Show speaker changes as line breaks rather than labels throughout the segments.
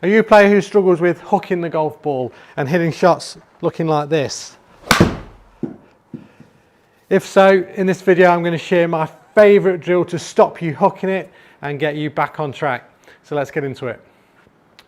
Are you a player who struggles with hooking the golf ball and hitting shots looking like this? If so, in this video I'm going to share my favourite drill to stop you hooking it and get you back on track. So let's get into it.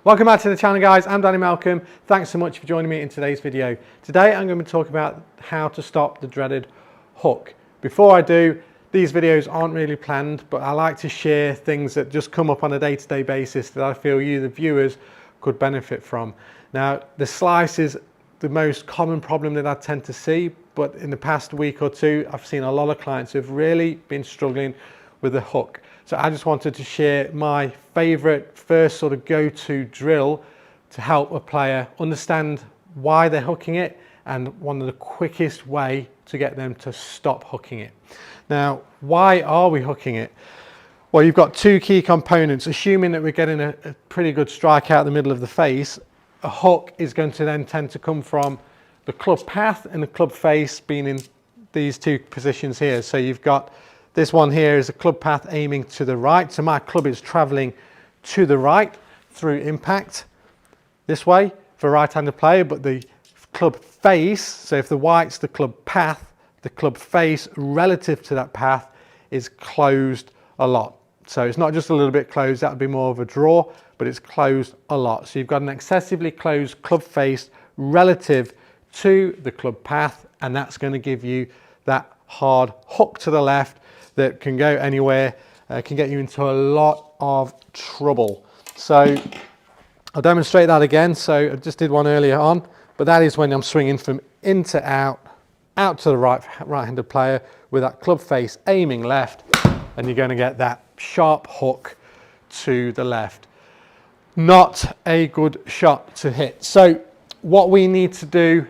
Welcome back to the channel, guys. I'm Danny Malcolm. Thanks so much for joining me in today's video. Today I'm going to be talking about how to stop the dreaded hook. Before I do, these videos aren't really planned, but I like to share things that just come up on a day-to-day basis that I feel you, the viewers, could benefit from. Now, the slice is the most common problem that I tend to see, but in the past week or two, I've seen a lot of clients who've really been struggling with the hook. So I just wanted to share my favorite first sort of go-to drill to help a player understand why they're hooking it and one of the quickest way to get them to stop hooking it. Now, why are we hooking it? Well, you've got two key components. Assuming that we're getting a pretty good strike out the middle of the face, a hook is going to then tend to come from the club path and the club face being in these two positions here. So you've got this one here is a club path aiming to the right. So my club is traveling to the right through impact this way for a right-handed player, but the club face, so if the white's the club path, the club face relative to that path is closed a lot. So it's not just a little bit closed, that would be more of a draw, but it's closed a lot. So you've got an excessively closed club face relative to the club path, and that's going to give you that hard hook to the left that can go anywhere, can get you into a lot of trouble. So I'll demonstrate that again. So I just did one earlier on, but that is when I'm swinging from in to out to the right-handed player with that club face aiming left, and you're going to get that sharp hook to the left. Not a good shot to hit. So what we need to do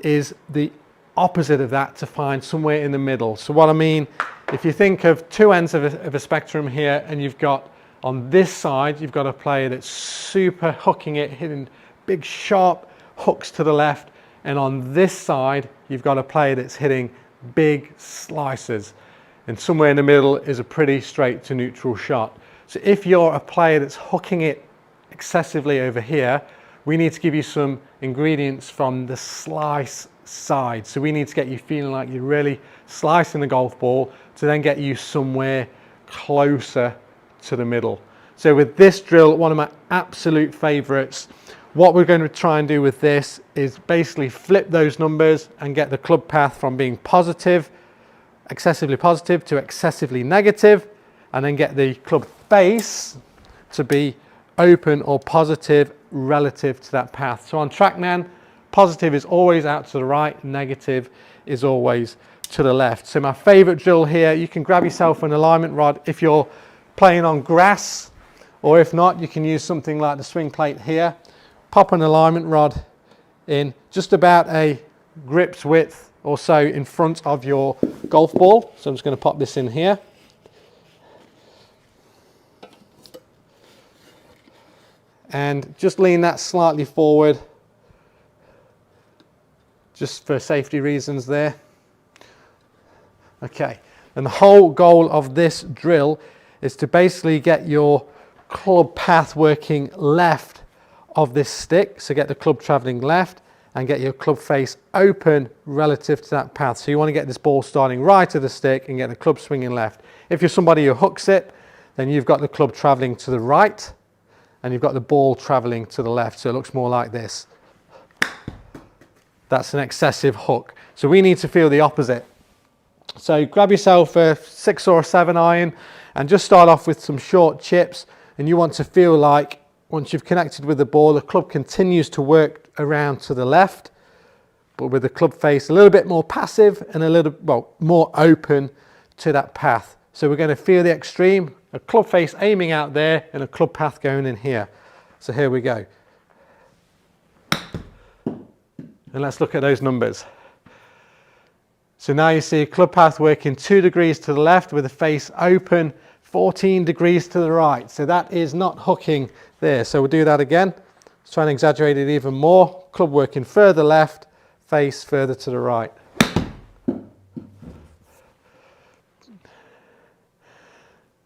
is the opposite of that, to find somewhere in the middle. So what I mean, if you think of two ends of a spectrum here, and you've got on this side, you've got a player that's super hooking it, hitting big sharp hooks to the left, and on this side you've got a player that's hitting big slices, and somewhere in the middle is a pretty straight to neutral shot. So if you're a player that's hooking it excessively over here, we need to give you some ingredients from the slice side. So we need to get you feeling like you're really slicing the golf ball to then get you somewhere closer to the middle. So with this drill, one of my absolute favorites, what we're going to try and do with this is basically flip those numbers and get the club path from being positive, excessively positive, to excessively negative, and then get the club face to be open or positive relative to that path. So on TrackMan, positive is always out to the right, negative is always to the left. So my favorite drill here, you can grab yourself an alignment rod if you're playing on grass, or if not, you can use something like the swing plate here. Pop an alignment rod in just about a grip's width or so in front of your golf ball. So I'm just going to pop this in here. And just lean that slightly forward, just for safety reasons there. Okay, and the whole goal of this drill is to basically get your club path working left of this stick. So get the club traveling left and get your club face open relative to that path. So you want to get this ball starting right of the stick and get the club swinging left. If you're somebody who hooks it, then you've got the club traveling to the right and you've got the ball traveling to the left. So it looks more like this. That's an excessive hook. So we need to feel the opposite. So grab yourself a 6 or a 7 iron and just start off with some short chips, and you want to feel like once you've connected with the ball, the club continues to work around to the left, but with the club face a little bit more passive and a little, well, more open to that path. So we're going to feel the extreme, a club face aiming out there and a club path going in here. So here we go. And let's look at those numbers. So now you see a club path working 2 degrees to the left with the face open, 14 degrees to the right. So that is not hooking there. So we'll do that again. Let's try and exaggerate it even more. Club working further left, face further to the right.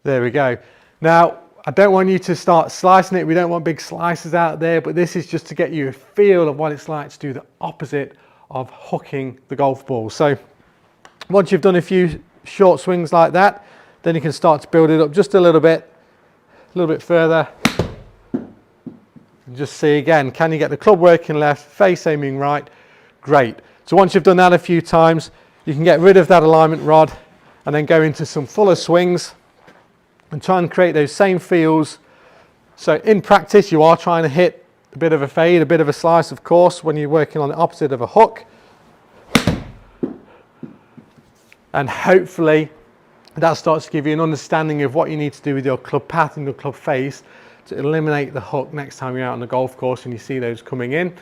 There we go. Now, I don't want you to start slicing it. We don't want big slices out there, but this is just to get you a feel of what it's like to do the opposite of hooking the golf ball. So once you've done a few short swings like that, then you can start to build it up just a little bit further. And just see again, can you get the club working left, face aiming right? Great. So once you've done that a few times, you can get rid of that alignment rod and then go into some fuller swings and try and create those same feels. So in practice, you are trying to hit a bit of a fade, a bit of a slice, of course, when you're working on the opposite of a hook. And hopefully that starts to give you an understanding of what you need to do with your club path and your club face to eliminate the hook next time you're out on the golf course and you see those coming in.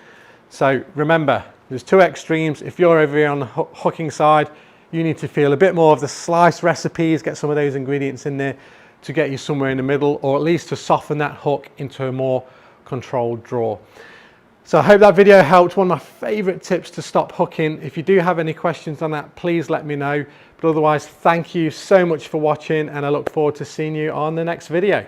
So remember, there's two extremes. If you're over here on the hooking side, you need to feel a bit more of the slice recipes, get some of those ingredients in there to get you somewhere in the middle, or at least to soften that hook into a more controlled draw. So I hope that video helped. One of my favorite tips to stop hooking. If you do have any questions on that, please let me know. But otherwise, thank you so much for watching, and I look forward to seeing you on the next video.